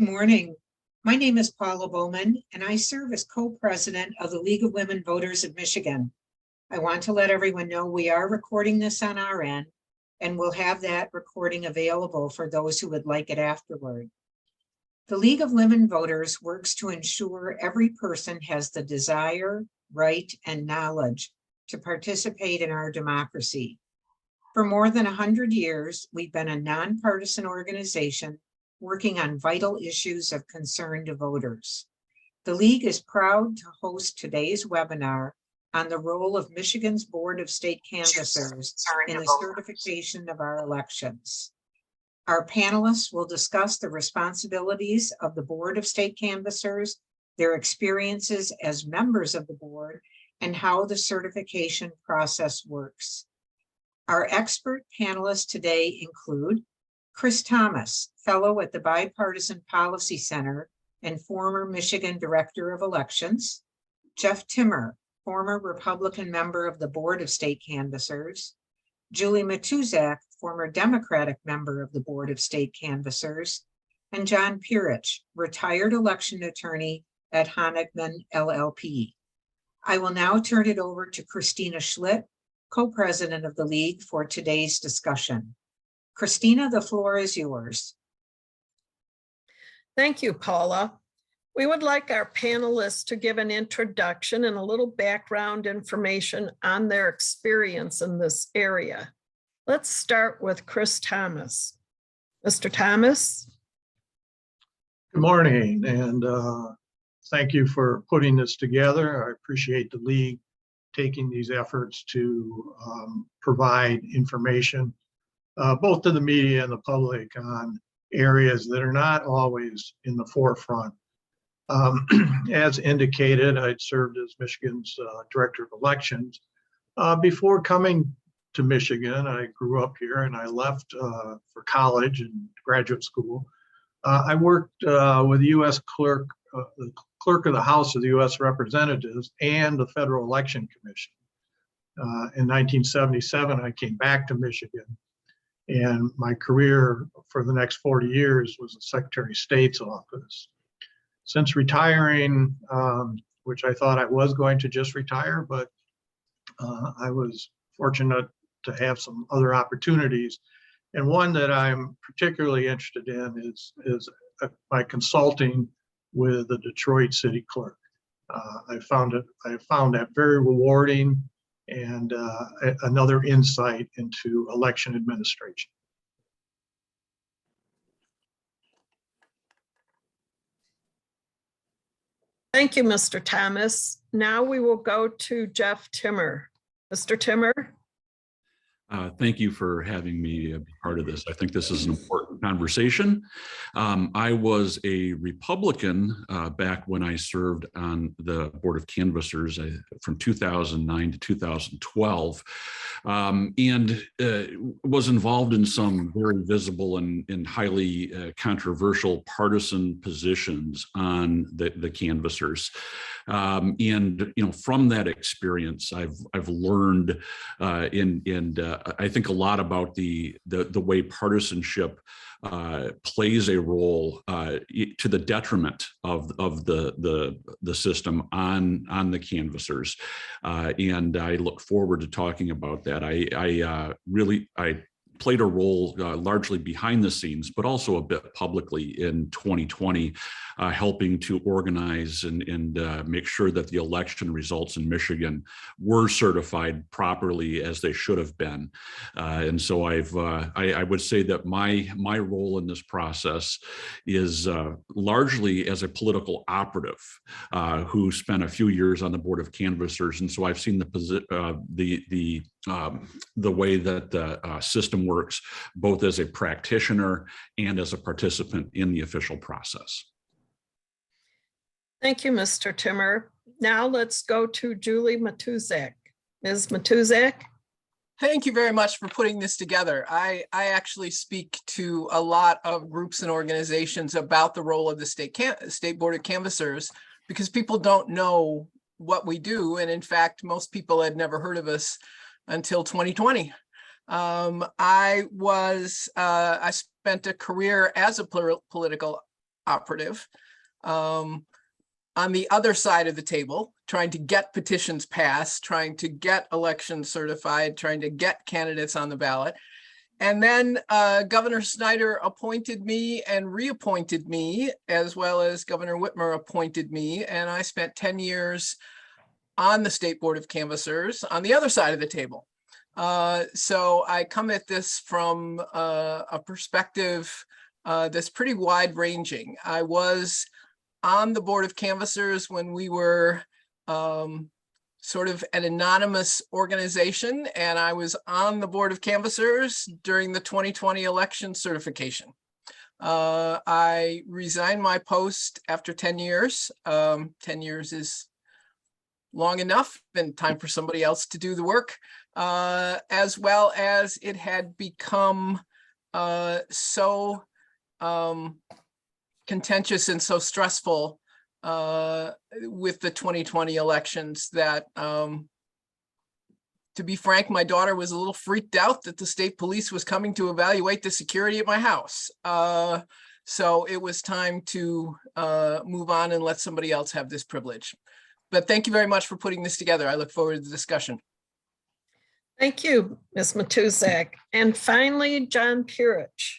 Good morning. My name is Paula Bowman, and I serve as co-president of the League of Women Voters of Michigan. I want to let everyone know we are recording this on our end, and we'll have that recording available for those who would like it afterward. The League of Women Voters works to ensure every person has the desire, right, and knowledge to participate in our democracy. For more than 100 years, we've been a nonpartisan organization working on vital issues of concern to voters. The League is proud to host today's webinar on the role of Michigan's Board of State Canvassers in the certification of our elections. Our panelists will discuss the responsibilities of the Board of State Canvassers, their experiences as members of the board, and how the certification process works. Our expert panelists today include Chris Thomas, fellow at the Bipartisan Policy Center and former Michigan Director of Elections, Jeff Timmer, former Republican member of the Board of State Canvassers, Julie Matuzak, former Democratic member of the Board of State Canvassers, and John Pirich, retired election attorney at Honigman LLP. I will now turn it over to Christina Schlitt, co-president of the League, for today's discussion. Christina, the floor is yours. Thank you, Paula. We would like our panelists to give an introduction and a little background information on their experience in this area. Let's start with Chris Thomas. Mr. Thomas. Good morning, and thank you for putting this together. I appreciate the League taking these efforts to provide information both to the media and the public on areas that are not always in the forefront. As indicated, I'd served as Michigan's Director of Elections. Before coming to Michigan, I grew up here and I left for college and graduate school. I worked with the U.S. Clerk, the Clerk of the House of the U.S. Representatives and the Federal Election Commission. In 1977, I came back to Michigan, and my career for the next 40 years was the Secretary of State's office. Since retiring, which I thought I was going to just retire, but I was fortunate to have some other opportunities. And one that I'm particularly interested in is my consulting with the Detroit City Clerk. I found that very rewarding and another insight into election administration. Thank you, Mr. Thomas. Now we will go to Jeff Timmer. Mr. Timmer. Thank you for having me be part of this. I think this is an important conversation. I was a Republican back when I served on the Board of Canvassers from 2009 to 2012, and was involved in some very visible and highly controversial partisan positions on the canvassers. And from that experience, I've learned I think a lot about the way partisanship plays a role to the detriment of the system on the canvassers, and I look forward to talking about that. I played a role largely behind the scenes, but also a bit publicly in 2020, helping to organize and make sure that the election results in Michigan were certified properly as they should have been. And so I would say that my role in this process is largely as a political operative who spent a few years on the Board of Canvassers, and so I've seen the way that the system works, both as a practitioner and as a participant in the official process. Thank you, Mr. Timmer. Now let's go to Julie Matuzak. Ms. Matuzak. Thank you very much for putting this together. I actually speak to a lot of groups and organizations about the role of the State Board of Canvassers because people don't know what we do. And in fact, most people had never heard of us until 2020. I spent a career as a political operative. On the other side of the table, trying to get petitions passed, trying to get elections certified, trying to get candidates on the ballot. And then Governor Snyder appointed me and reappointed me, as well as Governor Whitmer appointed me. And I spent 10 years on the State Board of Canvassers on the other side of the table. So I come at this from a perspective that's pretty wide ranging. I was on the Board of Canvassers when we were sort of an anonymous organization, and I was on the Board of Canvassers during the 2020 election certification. I resigned my post after 10 years. 10 years is long enough and time for somebody else to do the work, as well as it had become so contentious and so stressful with the 2020 elections that, to be frank, my daughter was a little freaked out that the state police was coming to evaluate the security at my house. So it was time to move on and let somebody else have this privilege. But thank you very much for putting this together. I look forward to the discussion. Thank you, Ms. Matuzak. And finally, John Pirich.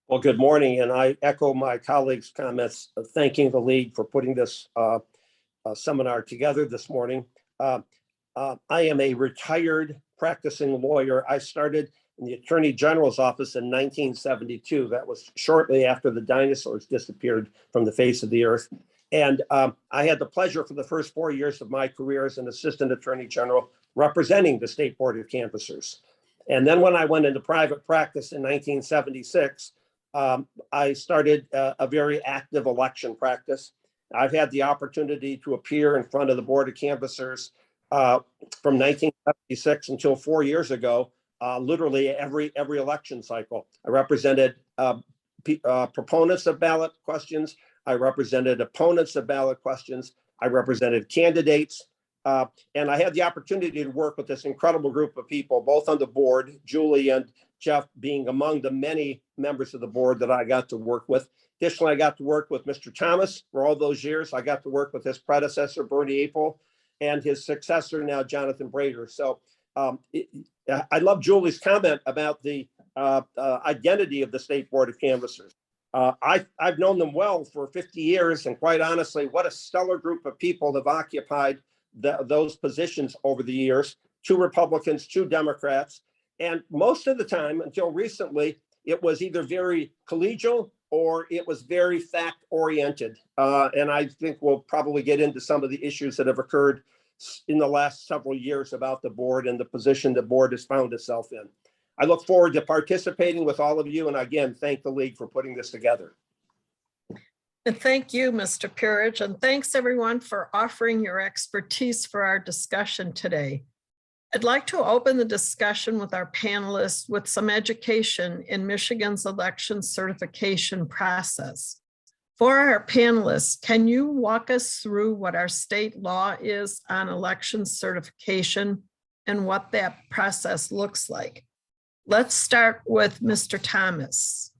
Well, good morning, and I echo my colleagues' comments of thanking the league for putting this seminar together this morning. I am a retired practicing lawyer. I started in the Attorney General's office in 1972. That was shortly after the dinosaurs disappeared from the face of the earth. And I had the pleasure for the first 4 years of my career as an Assistant Attorney General representing the State Board of Canvassers. And then when I went into private practice in 1976, I started a very active election practice. I've had the opportunity to appear in front of the Board of Canvassers from 1976 until 4 years ago, literally every election cycle. I represented proponents of ballot questions. I represented opponents of ballot questions. I represented candidates. And I had the opportunity to work with this incredible group of people, both on the board, Julie and Jeff being among the many members of the board that I got to work with. Additionally, I got to work with Mr. Thomas for all those years. I got to work with his predecessor, Bernie Apel, and his successor now, Jonathan Brader. So I love Julie's comment about the identity of the State Board of Canvassers. I've known them well for 50 years, and quite honestly, what a stellar group of people have occupied those positions over the years. 2 Republicans, 2 Democrats. And most of the time, until recently, it was either very collegial or it was very fact-oriented. And I think we'll probably get into some of the issues that have occurred in the last several years about the board and the position the board has found itself in. I look forward to participating with all of you, and again, thank the league for putting this together. And thank you, Mr. Pirich, and thanks everyone for offering your expertise for our discussion today. I'd like to open the discussion with our panelists with some education in Michigan's election certification process. For our panelists, can you walk us through what our state law is on election certification and what that process looks like? Let's start with Mr. Thomas.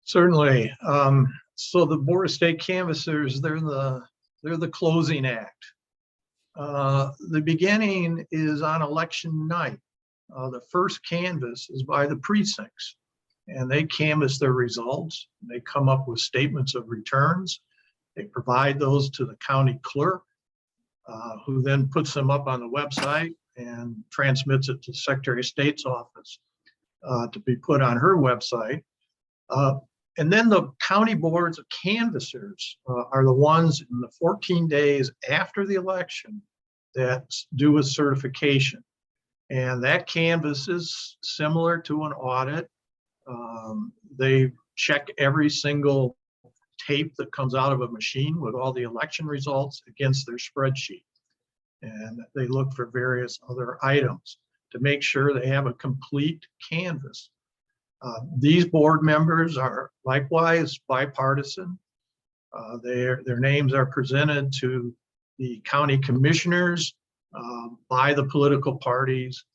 Certainly. So the Board of State Canvassers, they're the closing act. The beginning is on election night. The first canvass is by the precincts, and they canvass their results. They come up with statements of returns. They provide those to the county clerk, who then puts them up on the website and transmits it to the Secretary of State's office to be put on her website. And then the county boards of canvassers are the ones in the 14 days after the election that do a certification. And that canvass is similar to an audit. They check every single tape that comes out of a machine with all the election results against their spreadsheet. And they look for various other items to make sure they have a complete canvass. These board members are likewise bipartisan. Their names are presented to the county commissioners by the political parties.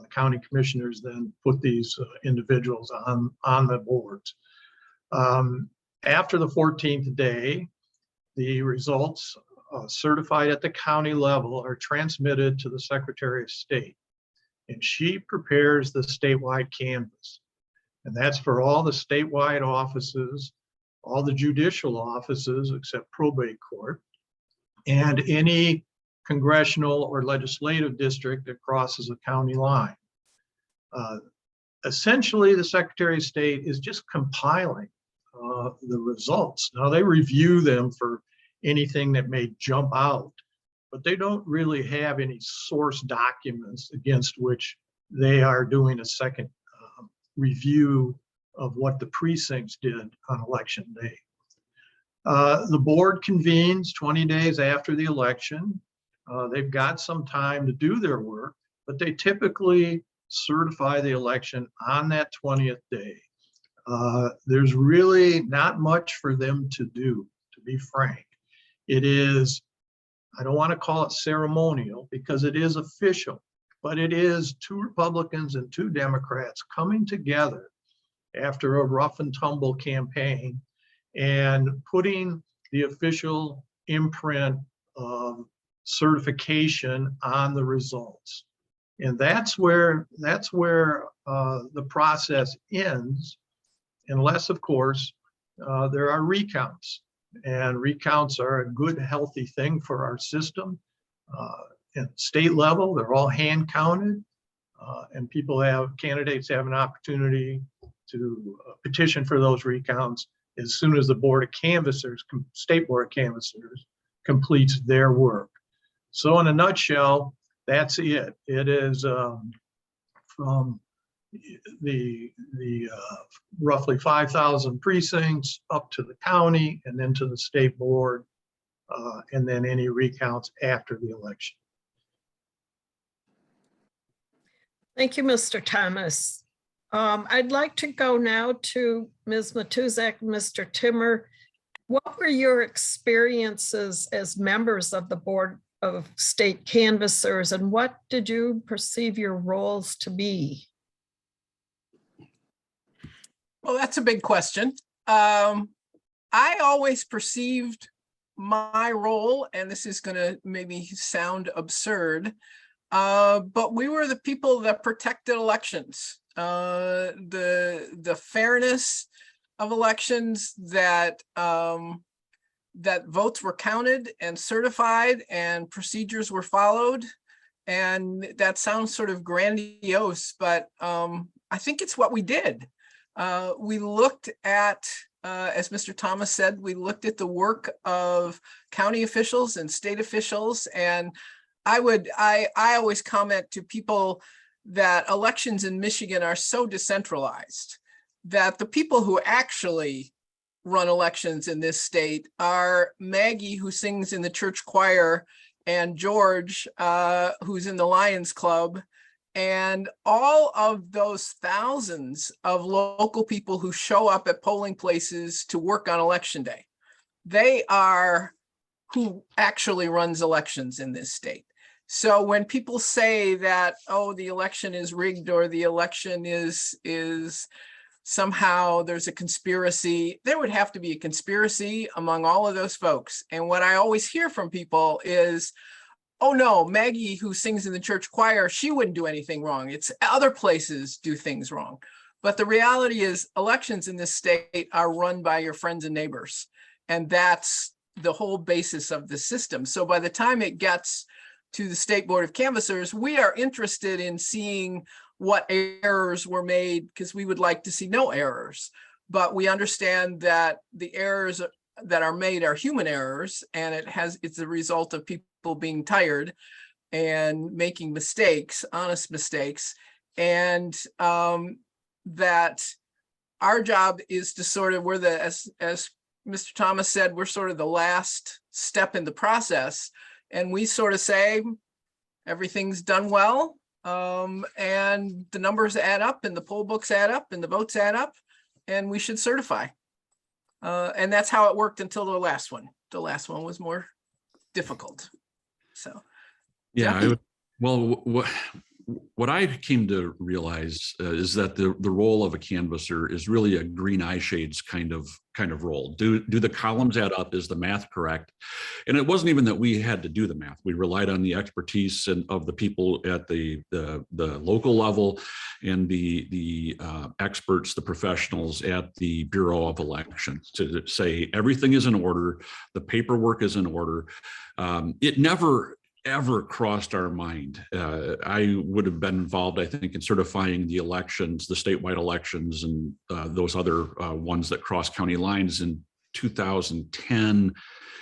The county commissioners then put these individuals on the boards. After the 14th day, the results certified at the county level are transmitted to the Secretary of State, and she prepares the statewide canvass. And that's for all the statewide offices, all the judicial offices except probate court, and any congressional or legislative district that crosses a county line. Essentially, the Secretary of State is just compiling the results. Now, they review them for anything that may jump out, but they don't really have any source documents against which they are doing a second review of what the precincts did on election day. The board convenes 20 days after the election. They've got some time to do their work, but they typically certify the election on that 20th day. There's really not much for them to do, to be frank. It is, I don't want to call it ceremonial because it is official, but it is 2 Republicans and 2 Democrats coming together after a rough and tumble campaign and putting the official imprint of certification on the results. And that's where the process ends, unless, of course, there are recounts. And recounts are a good, healthy thing for our system. At state level, they're all hand counted, and candidates have an opportunity to petition for those recounts as soon as the board of canvassers, state board of canvassers, completes their work. So in a nutshell, that's it. It is from the roughly 5,000 precincts up to the county and then to the state board, and then any recounts after the election. Thank you, Mr. Thomas. I'd like to go now to Ms. Matuzak and Mr. Timmer. What were your experiences as members of the Board of State Canvassers, and what did you perceive your roles to be? Well, that's a big question. I always perceived my role, and this is going to maybe sound absurd, but we were the people that protected elections, the fairness of elections, that that votes were counted and certified and procedures were followed. And that sounds sort of grandiose, but I think it's what we did. We looked at, as Mr. Thomas said, we looked at the work of county officials and state officials. And I always comment to people that elections in Michigan are so decentralized that the people who actually run elections in this state are Maggie, who sings in the church choir, and George, who's in the Lions Club, and all of those thousands of local people who show up at polling places to work on election day. They are who actually runs elections in this state. So when people say that, oh, the election is rigged or the election is somehow there's a conspiracy, there would have to be a conspiracy among all of those folks. And what I always hear from people is, oh no, Maggie, who sings in the church choir, she wouldn't do anything wrong. It's other places do things wrong. But the reality is elections in this state are run by your friends and neighbors. And that's the whole basis of the system. So by the time it gets to the State Board of Canvassers, we are interested in seeing what errors were made, because we would like to see no errors. But we understand that the errors that are made are human errors, and it's a result of people being tired and making mistakes, honest mistakes. And that our job is to sort of, as Mr. Thomas said, we're sort of the last step in the process. And we sort of say, everything's done well. And the numbers add up and the poll books add up and the votes add up, and we should certify. And that's how it worked until the last one. The last one was more difficult. So, yeah, what I came to realize is that the role of a canvasser is really a green eye shades kind of role. Do the columns add up? Is the math correct? And it wasn't even that we had to do the math. We relied on the expertise of the people at the local level and the experts, the professionals at the Bureau of Elections to say everything is in order, the paperwork is in order. It never ever crossed our mind. I would have been involved, I think, in certifying the elections, the statewide elections, and those other ones that cross county lines in 2010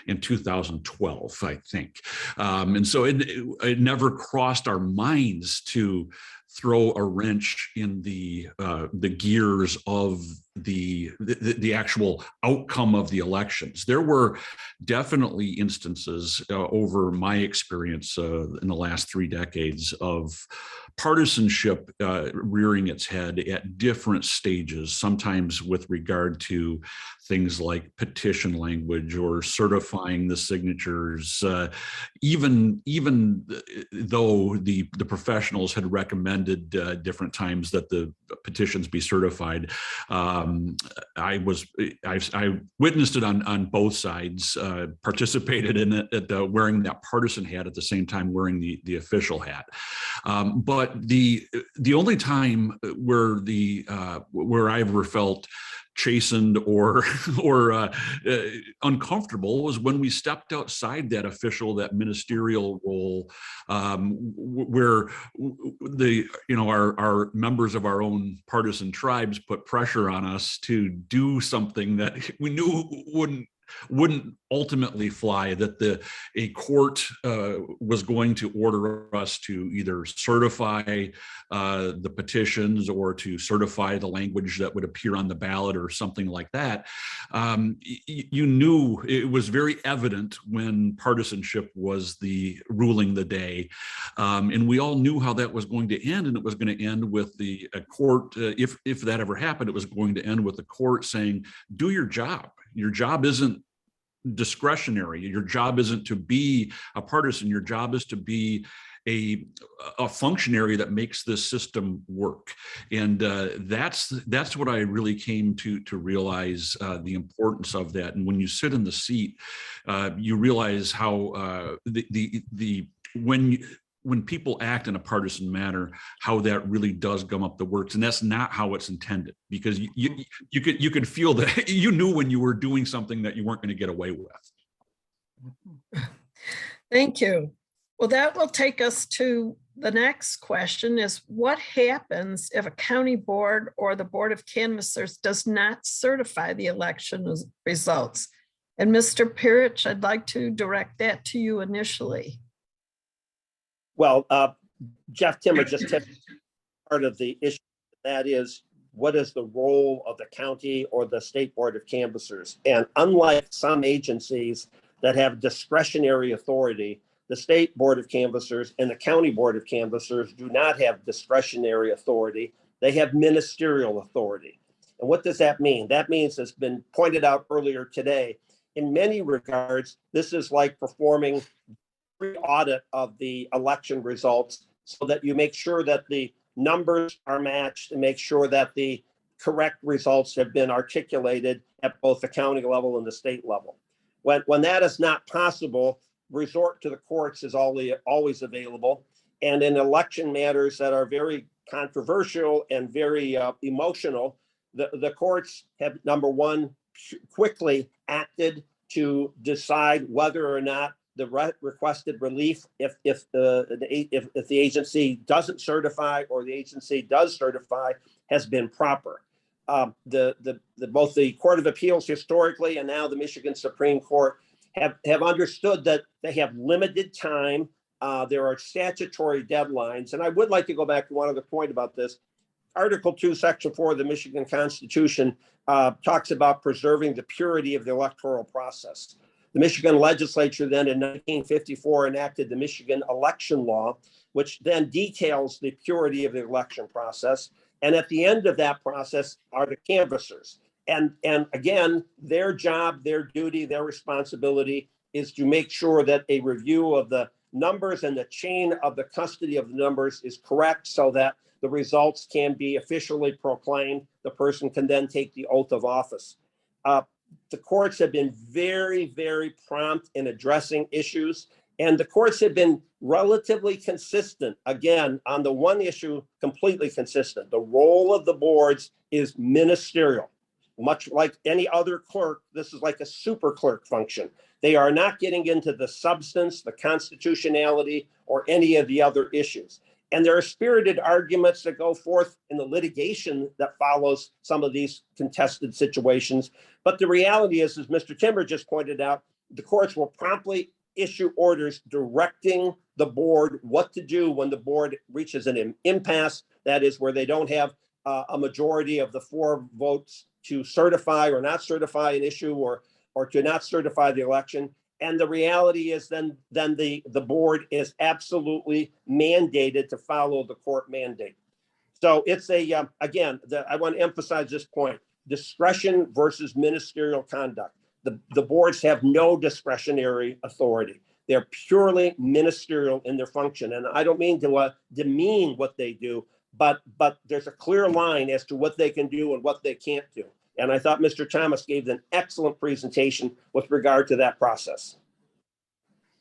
and 2012, I think. And so it never crossed our minds to throw a wrench in the gears of the actual outcome of the elections. There were definitely instances over my experience in the last 3 decades of partisanship rearing its head at different stages, sometimes with regard to things like petition language or certifying the signatures, even though the professionals had recommended different times that the petitions be certified. I witnessed it on both sides, participated in it, wearing that partisan hat at the same time wearing the official hat. But the only time where I ever felt chastened or uncomfortable was when we stepped outside that official, that ministerial role, where our members of our own partisan tribes put pressure on us to do something that we knew wouldn't ultimately fly, that a court was going to order us to either certify the petitions or to certify the language that would appear on the ballot or something like that. You knew it was very evident when partisanship was ruling the day. And we all knew how that was going to end, and it was going to end with a court, if that ever happened, it was going to end with the court saying, do your job. Your job isn't discretionary. Your job isn't to be a partisan. Your job is to be a functionary that makes this system work. And that's what I really came to realize, the importance of that. And when you sit in the seat, you realize how when people act in a partisan manner, how that really does gum up the works. And that's not how it's intended, because you could feel that you knew when you were doing something that you weren't going to get away with. Thank you. Well, that will take us to the next question is, what happens if a county board or the Board of Canvassers does not certify the election results? And Mr. Pirich, I'd like to direct that to you initially. Well, Jeff Timmer just took part of the issue. That is, what is the role of the county or the state board of canvassers? And unlike some agencies that have discretionary authority, the state board of canvassers and the county board of canvassers do not have discretionary authority. They have ministerial authority. And what does that mean? That means, it's been pointed out earlier today, in many regards, this is like performing audit of the election results so that you make sure that the numbers are matched and make sure that the correct results have been articulated at both the county level and the state level. When that is not possible, resort to the courts is always available. And in election matters that are very controversial and very emotional, the courts have, number one, quickly acted to decide whether or not the requested relief, if the agency doesn't certify or the agency does certify, has been proper. Both the Court of Appeals historically and now the Michigan Supreme Court have understood that they have limited time. There are statutory deadlines. And I would like to go back to one other point about this. Article 2, Section 4 of the Michigan Constitution talks about preserving the purity of the electoral process. The Michigan legislature then in 1954 enacted the Michigan election law, which then details the purity of the election process. And at the end of that process are the canvassers. And again, their job, their duty, their responsibility is to make sure that a review of the numbers and the chain of the custody of the numbers is correct so that the results can be officially proclaimed. The person can then take the oath of office. The courts have been very, very prompt in addressing issues, and the courts have been relatively consistent. Again, on the one issue, completely consistent. The role of the boards is ministerial. Much like any other clerk, this is like a super clerk function. They are not getting into the substance, the constitutionality, or any of the other issues. And there are spirited arguments that go forth in the litigation that follows some of these contested situations. But the reality is, as Mr. Timber just pointed out, the courts will promptly issue orders directing the board what to do when the board reaches an impasse. That is, where they don't have a majority of the 4 votes to certify or not certify an issue, or to not certify the election. And the reality is then the board is absolutely mandated to follow the court mandate. So it's again, I want to emphasize this point: discretion versus ministerial conduct. The boards have no discretionary authority. They're purely ministerial in their function. And I don't mean to demean what they do, but there's a clear line as to what they can do and what they can't do. And I thought Mr. Thomas gave an excellent presentation with regard to that process.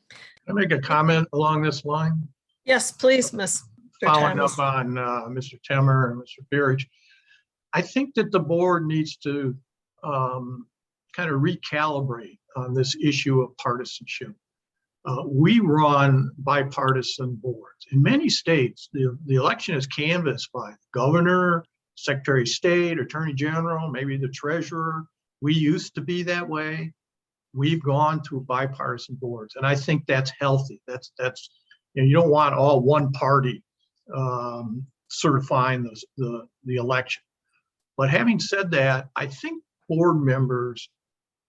Can I make a comment along this line? Yes, please, Mr. Following Thomas. up on Mr. Timmer and Mr. Pirich, I think that the board needs to kind of recalibrate on this issue of partisanship. We run bipartisan boards. In many states, the election is canvassed by the governor, Secretary of State, Attorney General, maybe the treasurer. We used to be that way. We've gone to bipartisan boards, and I think that's healthy. That's you don't want all one party certifying the election. But having said that, I think board members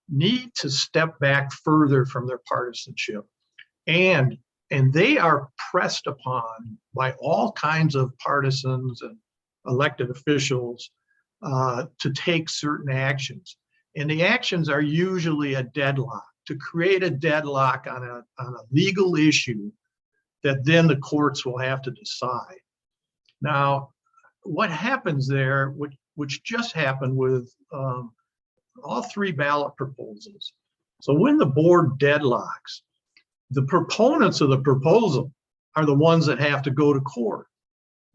need to step back further from their partisanship, and they are pressed upon by all kinds of partisans and elected officials to take certain actions. And the actions are usually a deadlock, to create a deadlock on a legal issue that then the courts will have to decide. Now, what happens there, which just happened with all 3 ballot proposals. So when the board deadlocks, the proponents of the proposal are the ones that have to go to court.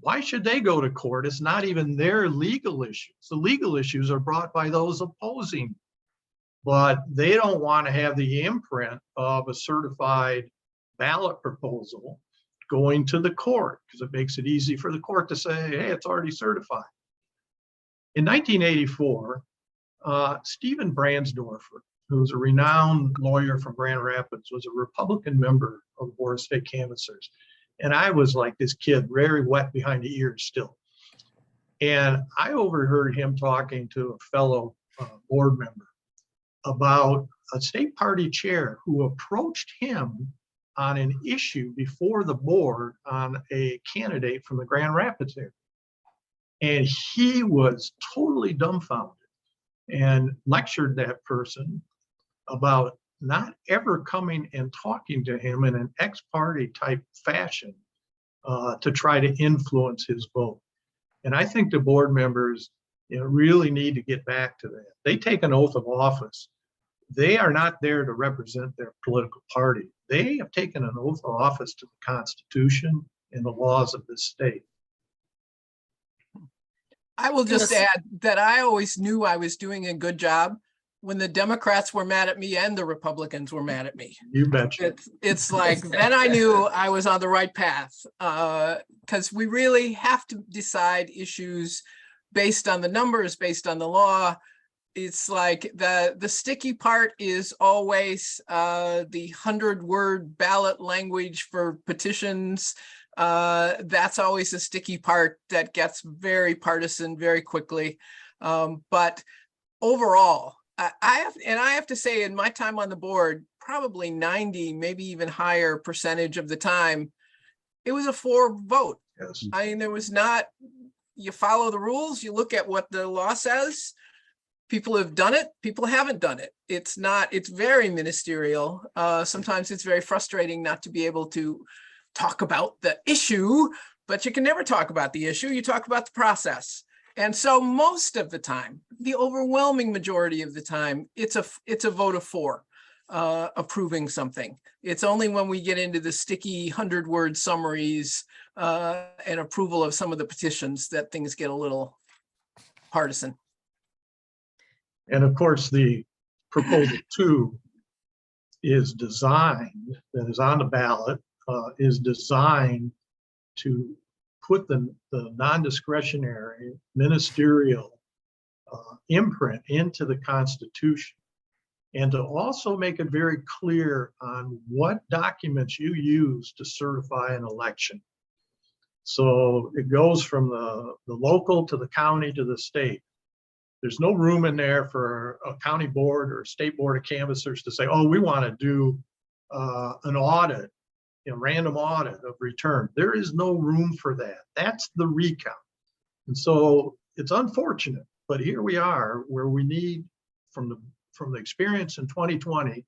Why should they go to court? It's not even their legal issues. The legal issues are brought by those opposing, but they don't want to have the imprint of a certified ballot proposal going to the court, because it makes it easy for the court to say, hey, it's already certified. In 1984, Stephen Bransdorfer, who's a renowned lawyer from Grand Rapids, was a Republican member of the Board of State Canvassers. And I was like this kid, very wet behind the ears still. And I overheard him talking to a fellow board member about a state party chair who approached him on an issue before the board on a candidate from the Grand Rapids area. And he was totally dumbfounded and lectured that person about not ever coming and talking to him in an ex-party type fashion to try to influence his vote. And I think the board members really need to get back to that. They take an oath of office. They are not there to represent their political party. They have taken an oath of office to the Constitution and the laws of this state. I will just add that I always knew I was doing a good job when the Democrats were mad at me and the Republicans were mad at me. You betcha. It's like, then I knew I was on the right path, because we really have to decide issues based on the numbers, based on the law. It's like the sticky part is always the 100-word ballot language for petitions. That's always a sticky part that gets very partisan very quickly. But overall, I have to say, in my time on the board, probably 90, maybe even higher percentage of the time, it was a 4 vote. Yes. I mean, there was not, you follow the rules, you look at what the law says, People have done it, people haven't done it. It's very ministerial. Sometimes it's very frustrating not to be able to talk about the issue, but you can never talk about the issue. You talk about the process. And so most of the time, the overwhelming majority of the time, it's a vote of 4 approving something. It's only when we get into the sticky 100-word summaries and approval of some of the petitions that things get a little partisan. And of course, the proposal 2 is designed, that is on the ballot, is designed to put the non-discretionary ministerial imprint into the Constitution, and to also make it very clear on what documents you use to certify an election. So it goes from the local to the county to the state. There's no room in there for a county board or a state board of canvassers to say, oh, we want to do an audit, a random audit of return. There is no room for that. That's the recount. And so it's unfortunate, but here we are where we need, from the experience in 2020,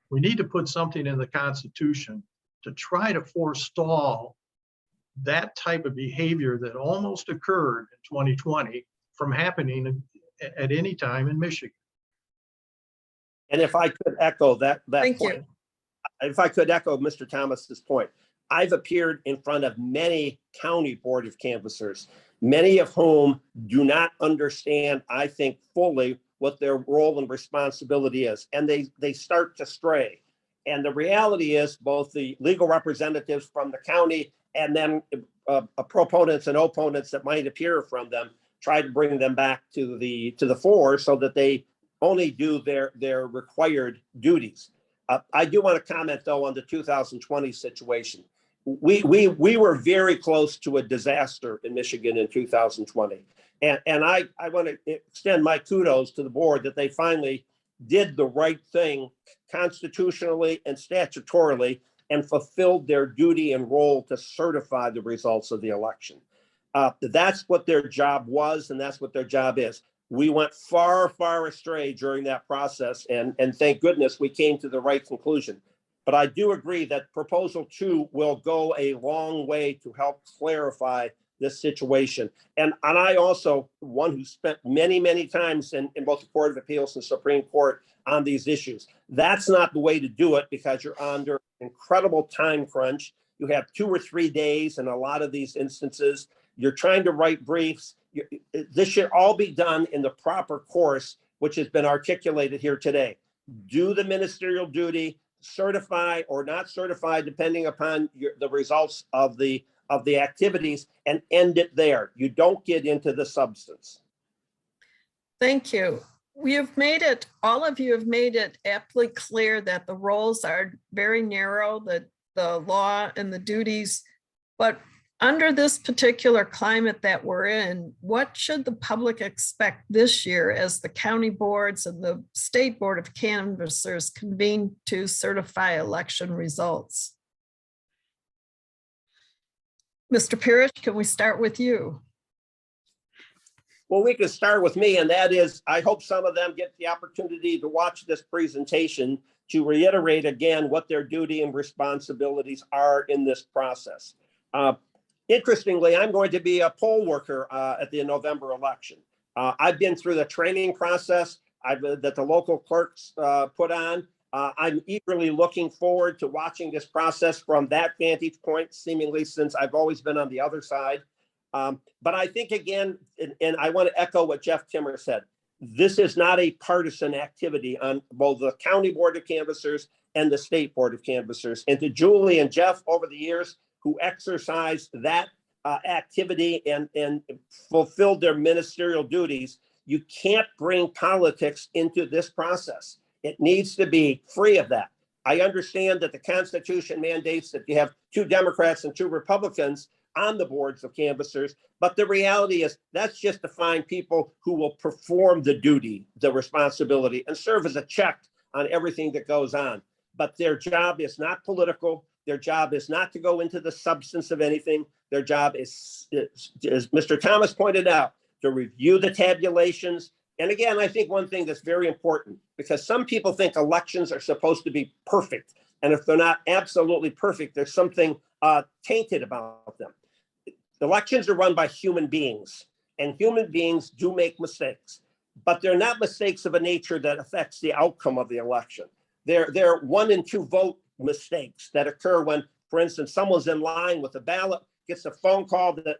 we need to put something in the Constitution to try to forestall that type of behavior that almost occurred in 2020 from happening at any time in Michigan. And if I could echo that Thank point, you. if I could echo Mr. Thomas's point, I've appeared in front of many county board of canvassers, many of whom do not understand, I think, fully what their role and responsibility is, and they start to stray. And the reality is, both the legal representatives from the county and then proponents and opponents that might appear from them try to bring them back to the fore so that they only do their required duties. I do want to comment, though, on the 2020 situation. We were very close to a disaster in Michigan in 2020. And I want to extend my kudos to the board that they finally did the right thing constitutionally and statutorily and fulfilled their duty and role to certify the results of the election. That's what their job was, and that's what their job is. We went far, far astray during that process, and thank goodness we came to the right conclusion. But I do agree that Proposal 2 will go a long way to help clarify this situation. And I also, one who spent many, many times in both the Court of Appeals and Supreme Court on these issues. That's not the way to do it, because you're under incredible time crunch. You have 2 or 3 days in a lot of these instances. You're trying to write briefs. This should all be done in the proper course, which has been articulated here today. Do the ministerial duty, certify or not certify, depending upon the results of the activities, and end it there. You don't get into the substance. Thank you. We have made it, all of you have made it aptly clear that the roles are very narrow, the law and the duties. But under this particular climate that we're in, what should the public expect this year as the county boards and the state board of canvassers convene to certify election results? Mr. Pirich, can we start with you? Well, we can start with me, and that is, I hope some of them get the opportunity to watch this presentation to reiterate again what their duty and responsibilities are in this process. Interestingly, I'm going to be a poll worker at the November election. I've been through the training process that the local clerks put on. I'm eagerly looking forward to watching this process from that vantage point, seemingly, since I've always been on the other side. But I think, again, and I want to echo what Jeff Timmer said, this is not a partisan activity on both the county board of canvassers and the state board of canvassers. And to Julie and Jeff over the years who exercised that activity and fulfilled their ministerial duties, you can't bring politics into this process. It needs to be free of that. I understand that the Constitution mandates that you have 2 Democrats and 2 Republicans on the boards of canvassers, but the reality is that's just to find people who will perform the duty, the responsibility, and serve as a check on everything that goes on. But their job is not political. Their job is not to go into the substance of anything. Their job is, as Mr. Thomas pointed out, to review the tabulations, And again, I think one thing that's very important, because some people think elections are supposed to be perfect. And if they're not absolutely perfect, there's something tainted about them. Elections are run by human beings, and human beings do make mistakes, but they're not mistakes of a nature that affects the outcome of the election. They're 1 and 2 vote mistakes that occur when, for instance, someone's in line with a ballot, gets a phone call that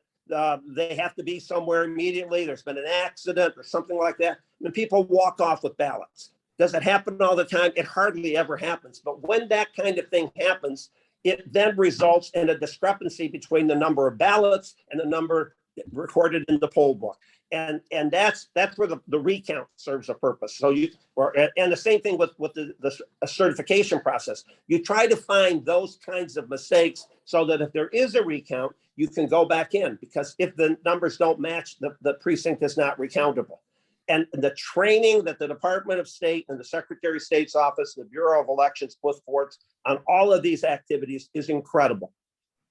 they have to be somewhere immediately. There's been an accident or something like that. And people walk off with ballots. Does it happen all the time? It hardly ever happens. But when that kind of thing happens, it then results in a discrepancy between the number of ballots and the number recorded in the poll book. And that's where the recount serves a purpose. So and the same thing with the certification process. You try to find those kinds of mistakes so that if there is a recount, you can go back in, because if the numbers don't match, the precinct is not recountable. And the training that the Department of State and the Secretary of State's office, the Bureau of Elections put forth on all of these activities is incredible.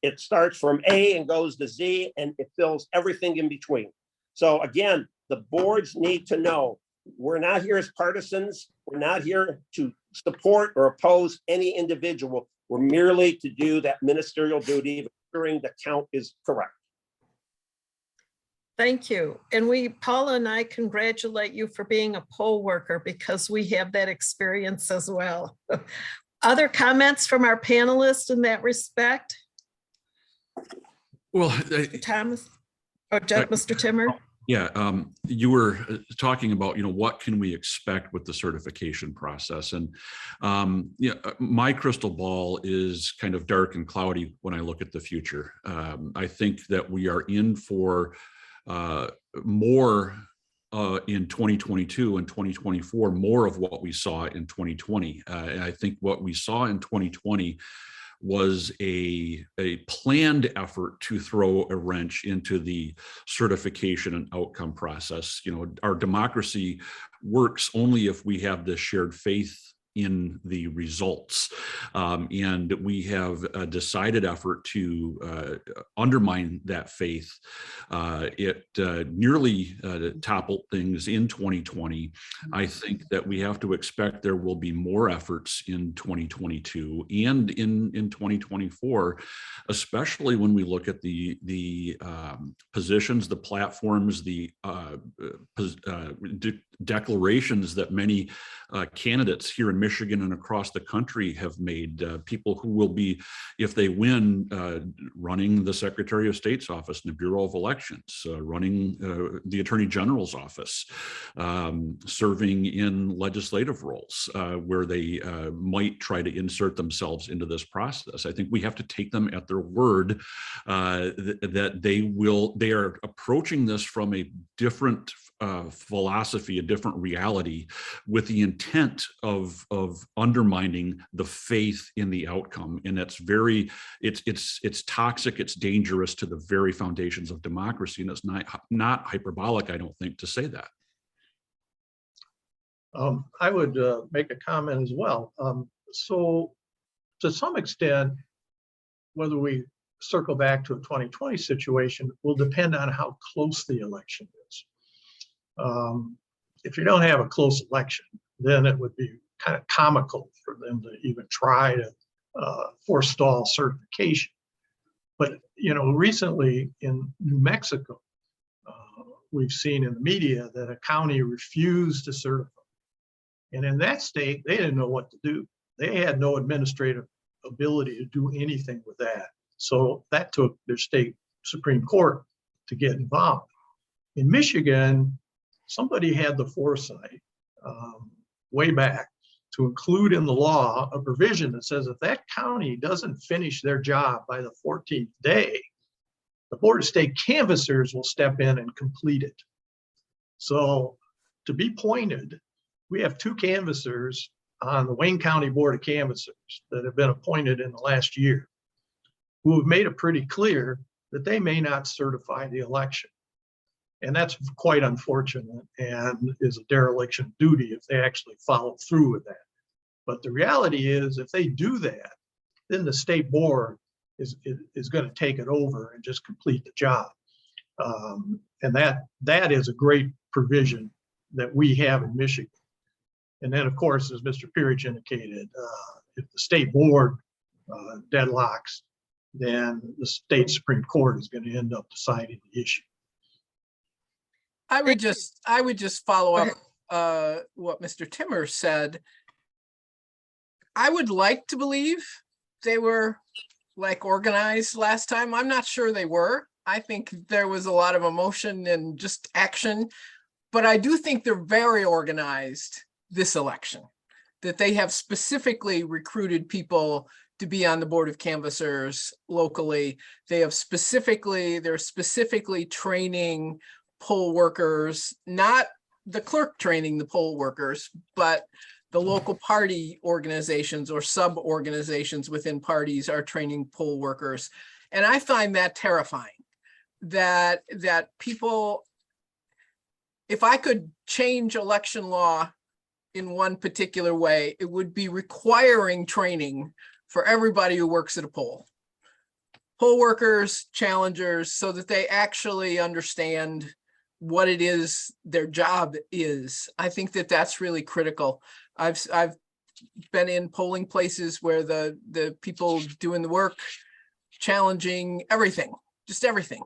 It starts from A and goes to Z, and it fills everything in between. So again, the boards need to know we're not here as partisans. We're not here to support or oppose any individual. We're merely to do that ministerial duty of ensuring the count is correct. Thank you. And Paula and I congratulate you for being a poll worker, because we have that experience as well. Other comments from our panelists in that respect? Well, Thomas or Mr. Timmer? Yeah, you were talking about, what can we expect with the certification process? And my crystal ball is kind of dark and cloudy when I look at the future. I think that we are in for more in 2022 and 2024, more of what we saw in 2020. And I think what we saw in 2020 was a planned effort to throw a wrench into the certification and outcome process. Our democracy works only if we have this shared faith in the results. And we have a decided effort to undermine that faith. It nearly toppled things in 2020. I think that we have to expect there will be more efforts in 2022 and in 2024, especially when we look at the positions, the platforms, the declarations that many candidates here in Michigan and across the country have made, people who will be, if they win, running the Secretary of State's office and the Bureau of Elections, running the Attorney General's office, serving in legislative roles where they might try to insert themselves into this process. I think we have to take them at their word that they are approaching this from a different philosophy, a different reality, with the intent of undermining the faith in the outcome. And that's it's toxic, it's dangerous to the very foundations of democracy. And it's not hyperbolic, I don't think, to say that. I would make a comment as well. So to some extent, whether we circle back to a 2020 situation will depend on how close the election is. If you don't have a close election, then it would be kind of comical for them to even try to forestall certification. But, recently in New Mexico, we've seen in the media that a county refused to certify. And in that state, they didn't know what to do. They had no administrative ability to do anything with that. So that took their state Supreme Court to get involved. In Michigan, somebody had the foresight way back to include in the law a provision that says if that county doesn't finish their job by the 14th day, the Board of State canvassers will step in and complete it. So to be pointed, we have 2 canvassers on the Wayne County Board of Canvassers that have been appointed in the last year, who have made it pretty clear that they may not certify the election. And that's quite unfortunate and is a dereliction of duty if they actually follow through with that. But the reality is, if they do that, then the state board is going to take it over and just complete the job. And that is a great provision that we have in Michigan. And then, of course, as Mr. Pirich indicated, if the state board deadlocks, then the state Supreme Court is going to end up deciding the issue. I would just follow Go up what Mr. Timmer said. I would like to believe they were like organized last time. I'm not sure they were. I think there was a lot of emotion and just action, but I do think they're very organized this election, that they have specifically recruited people to be on the board of canvassers locally. They're specifically training poll workers, not the clerk training the poll workers, but the local party organizations or sub-organizations within parties are training poll workers. And I find that terrifying, that people, if I could change election law in one particular way, it would be requiring training for everybody who works at a poll workers, challengers, so that they actually understand what it is their job is. I think that that's really critical. I've been in polling places where the people doing the work challenging everything, just everything.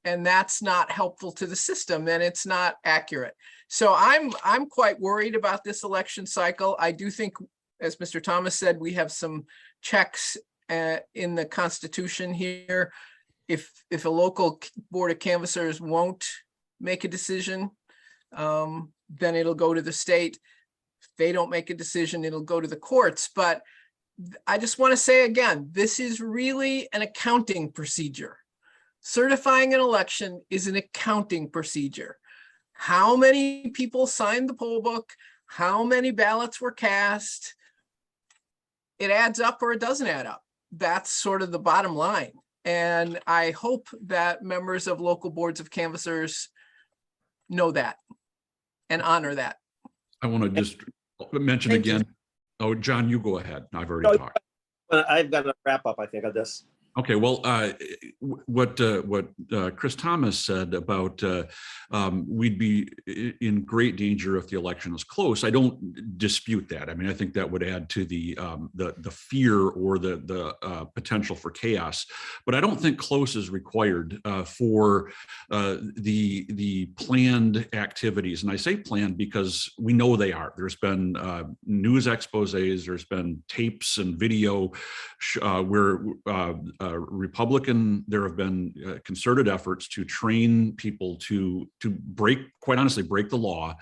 And that's not helpful to the system, and it's not accurate. So I'm quite worried about this election cycle. I do think, as Mr. Thomas said, we have some checks in the Constitution here. If a local board of canvassers won't make a decision, then it'll go to the state. If they don't make a decision, it'll go to the courts. But I just want to say again, this is really an accounting procedure. Certifying an election is an accounting procedure. How many people signed the poll book? How many ballots were cast? It adds up or it doesn't add up. That's sort of the bottom line. And I hope that members of local boards of canvassers know that and honor that. I want to just mention Thank you. again. Oh, John, you go ahead. I've already talked. I've got to wrap up, I think, of this. Okay, well, what Chris Thomas said about we'd be in great danger if the election is close. I don't dispute that. I mean, I think that would add to the fear or the potential for chaos. But I don't think close is required for the planned activities. And I say planned because we know they are. There's been news exposés. There's been tapes and video where there have been concerted efforts to train people to quite honestly break the law,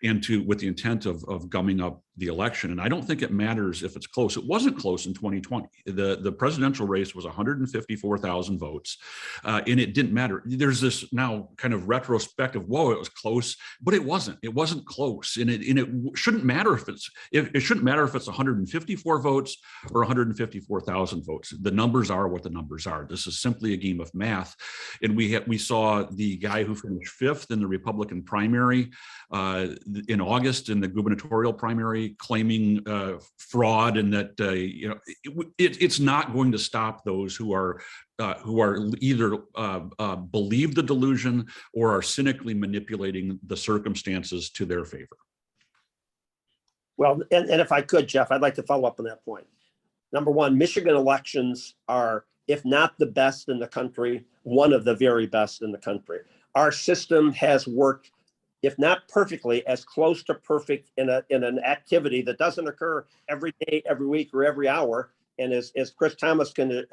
and with the intent of gumming up the election. And I don't think it matters if it's close. It wasn't close in 2020. The presidential race was 154,000 votes, and it didn't matter. There's this now kind of retrospective, whoa, it was close, but it wasn't. It wasn't close, and it shouldn't matter if it shouldn't matter if it's 154 votes or 154,000 votes. The numbers are what the numbers are. This is simply a game of math. And we saw the guy who finished 5th in the Republican primary in August in the gubernatorial primary claiming fraud, and that it's not going to stop those who are either believe the delusion or are cynically manipulating the circumstances to their favor. Well, and if I could, Jeff, I'd like to follow up on that point. Number one, Michigan elections are, if not the best in the country, one of the very best in the country. Our system has worked, if not perfectly, as close to perfect in an activity that doesn't occur every day, every week, or every hour. And as Chris Thomas can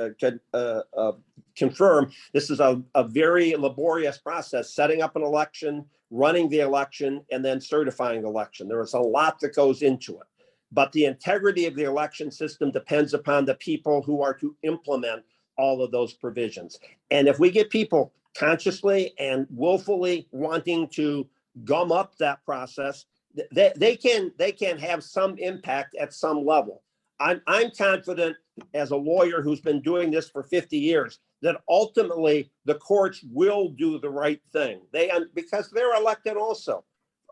confirm, this is a very laborious process, setting up an election, running the election, and then certifying the election. There is a lot that goes into it. But the integrity of the election system depends upon the people who are to implement all of those provisions. And if we get people consciously and willfully wanting to gum up that process, they can have some impact at some level. I'm confident, as a lawyer who's been doing this for 50 years, that ultimately the courts will do the right thing. Because they're elected also.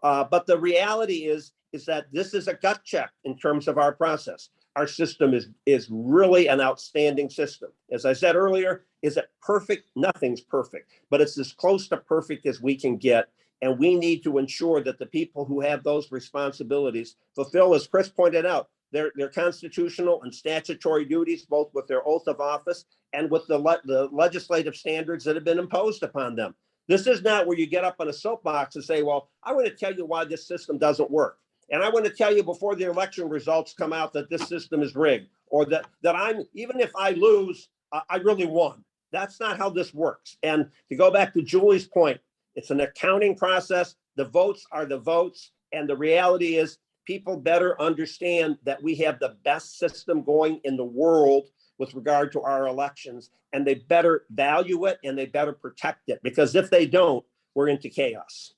But the reality is that this is a gut check in terms of our process. Our system is really an outstanding system. As I said earlier, is it perfect? Nothing's perfect, but it's as close to perfect as we can get. And we need to ensure that the people who have those responsibilities fulfill, as Chris pointed out, their constitutional and statutory duties, both with their oath of office and with the legislative standards that have been imposed upon them. This is not where you get up on a soapbox and say, well, I want to tell you why this system doesn't work. And I want to tell you before the election results come out that this system is rigged, or that I'm, even if I lose, I really won. That's not how this works. And to go back to Julie's point, it's an accounting process. The votes are the votes. And the reality is people better understand that we have the best system going in the world with regard to our elections, and they better value it and they better protect it, because if they don't, we're into chaos.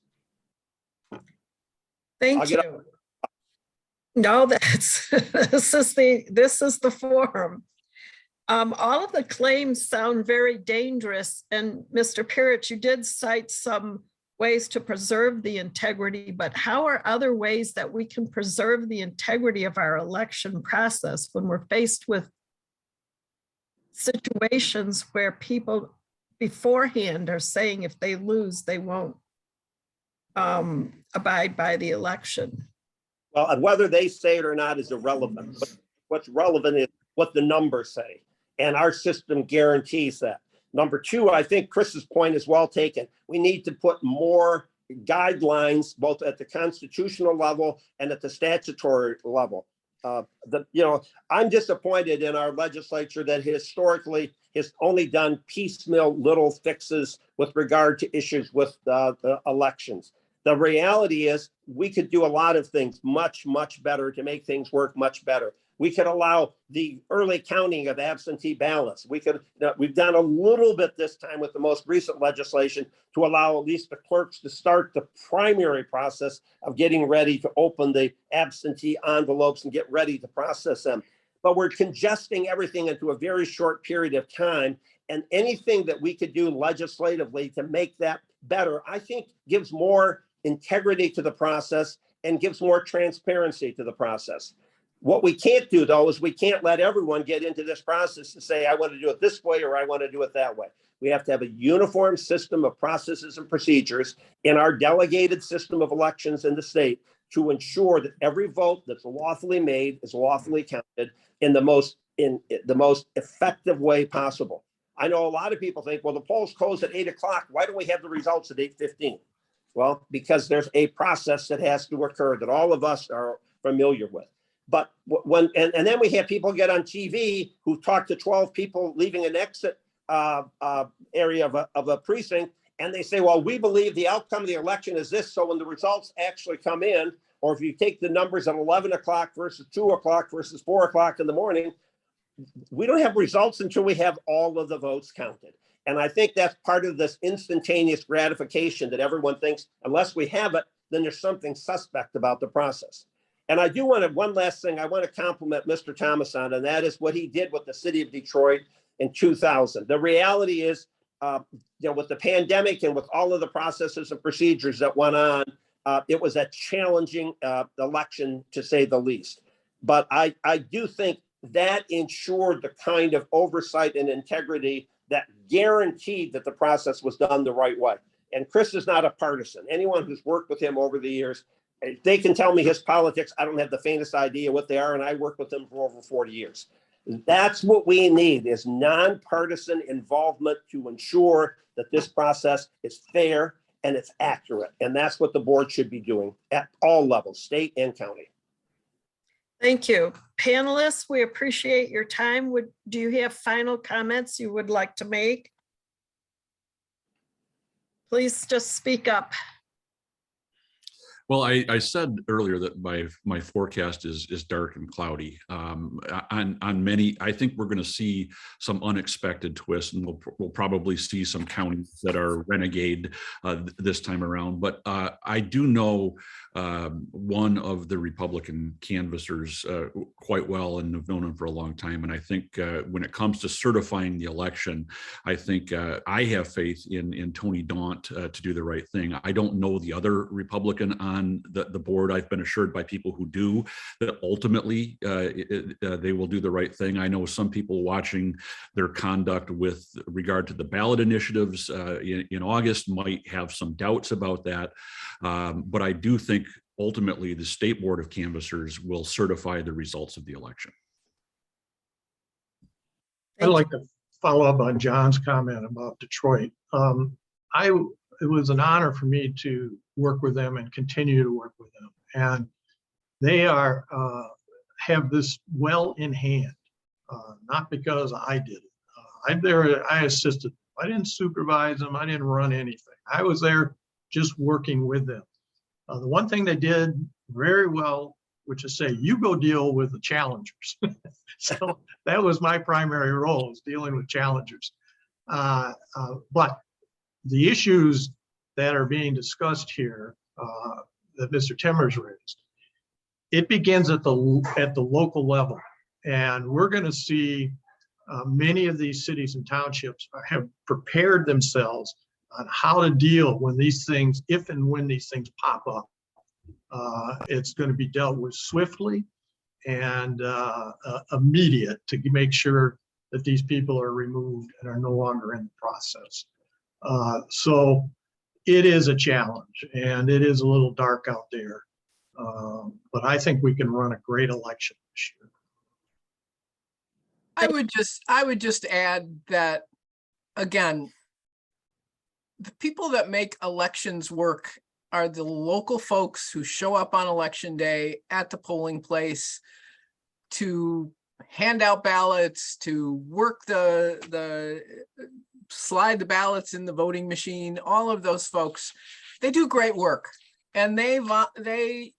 Thank you. No, that's this is the forum. All of the claims sound very dangerous, and Mr. Pirich, you did cite some ways to preserve the integrity, but how are other ways that we can preserve the integrity of our election process when we're faced with situations where people beforehand are saying if they lose, they won't abide by the election? Well, and whether they say it or not is irrelevant. But what's relevant is what the numbers say. And our system guarantees that. Number two, I think Chris's point is well taken. We need to put more guidelines, both at the constitutional level and at the statutory level. I'm disappointed in our legislature that historically has only done piecemeal little fixes with regard to issues with the elections. The reality is we could do a lot of things much, much better to make things work much better. We could allow the early counting of absentee ballots. We've done a little bit this time with the most recent legislation to allow at least the clerks to start the primary process of getting ready to open the absentee envelopes and get ready to process them. But we're congesting everything into a very short period of time. And anything that we could do legislatively to make that better, I think gives more integrity to the process and gives more transparency to the process. What we can't do, though, is we can't let everyone get into this process and say, I want to do it this way or I want to do it that way. We have to have a uniform system of processes and procedures in our delegated system of elections in the state to ensure that every vote that's lawfully made is lawfully counted in the most effective way possible. I know a lot of people think, well, the polls close at 8 o'clock. Why don't we have the results at 8:15? Well, because there's a process that has to occur that all of us are familiar with. But and then we have people get on TV who talk to 12 people leaving an exit area of a precinct, and they say, well, we believe the outcome of the election is this. So when the results actually come in, or if you take the numbers at 11 o'clock versus 2 o'clock versus 4 o'clock in the morning, we don't have results until we have all of the votes counted. And I think that's part of this instantaneous gratification that everyone thinks, unless we have it, then there's something suspect about the process. And I do want to, one last thing, I want to compliment Mr. Thomas on, and that is what he did with the city of Detroit in 2000. The reality is, with the pandemic and with all of the processes and procedures that went on, it was a challenging election, to say the least. But I do think that ensured the kind of oversight and integrity that guaranteed that the process was done the right way. And Chris is not a partisan. Anyone who's worked with him over the years, they can tell me his politics. I don't have the faintest idea what they are, and I worked with him for over 40 years. That's what we need, is nonpartisan involvement to ensure that this process is fair and it's accurate. And that's what the board should be doing at all levels, state and county. Thank you. Panelists, we appreciate your time. Do you have final comments you would like to make? Please just speak up. Well, I said earlier that my forecast is dark and cloudy. On many, I think we're going to see some unexpected twists, and we'll probably see some counties that are renegade this time around. But I do know one of the Republican canvassers quite well, and have known him for a long time. And I think when it comes to certifying the election, I think I have faith in Tony Daunt to do the right thing. I don't know the other Republican on on the board. I've been assured by people who do that ultimately they will do the right thing. I know some people watching their conduct with regard to the ballot initiatives in August might have some doubts about that. But I do think ultimately the State Board of Canvassers will certify the results of the election. I'd like to follow up on John's comment about Detroit. It was an honor for me to work with them and continue to work with them. And they have this well in hand, not because I did it. I assisted. I didn't supervise them. I didn't run anything. I was there just working with them. The one thing they did very well, which is say, you go deal with the challengers. So that was my primary role, is dealing with challengers. But the issues that are being discussed here that Mr. Timmers raised, it begins at the local level. And we're going to see many of these cities and townships have prepared themselves on how to deal when these things, if and when these things pop up. It's going to be dealt with swiftly and immediate to make sure that these people are removed and are no longer in the process. So it is a challenge, and it is a little dark out there. But I think we can run a great election this year. I would just add that, again, the people that make elections work are the local folks who show up on election day at the polling place to hand out ballots, to work slide the ballots in the voting machine. All of those folks, they do great work, and they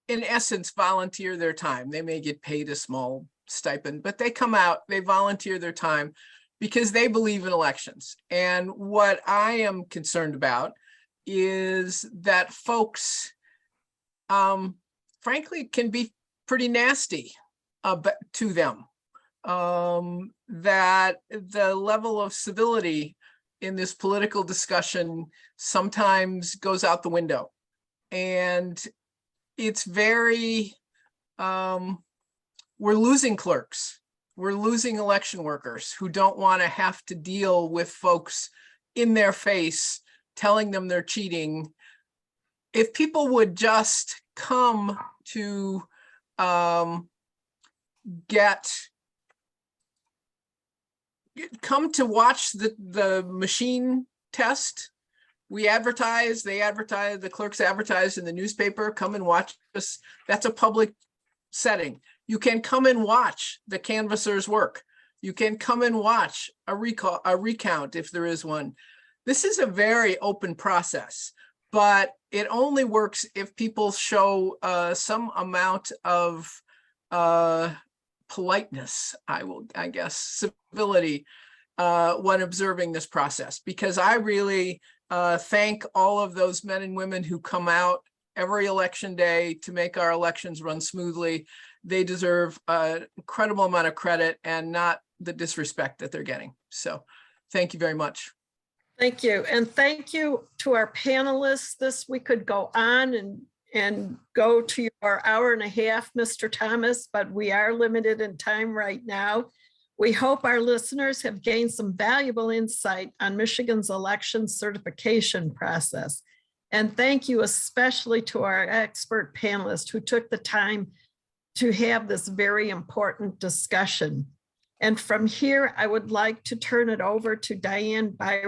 in essence volunteer their time. They may get paid a small stipend, but they come out, they volunteer their time because they believe in elections. And what I am concerned about is that folks, frankly, can be pretty nasty to them. That the level of civility in this political discussion sometimes goes out the window. And it's very, we're losing clerks. We're losing election workers who don't want to have to deal with folks in their face telling them they're cheating. If people would just come to watch the machine test. We advertise, the clerks advertise in the newspaper, come and watch us. That's a public setting. You can come and watch the canvassers work. You can come and watch a recount if there is one. This is a very open process, but it only works if people show some amount of politeness, I guess, civility when observing this process, because I really thank all of those men and women who come out every election day to make our elections run smoothly. They deserve an incredible amount of credit and not the disrespect that they're getting. So thank you very much. Thank you. And thank you to our panelists. We could go on and go to your hour and a half, Mr. Thomas, but we are limited in time right now. We hope our listeners have gained some valuable insight on Michigan's election certification process. And thank you especially to our expert panelists who took the time to have this very important discussion. And from here, I would like to turn it over to Diane Byron,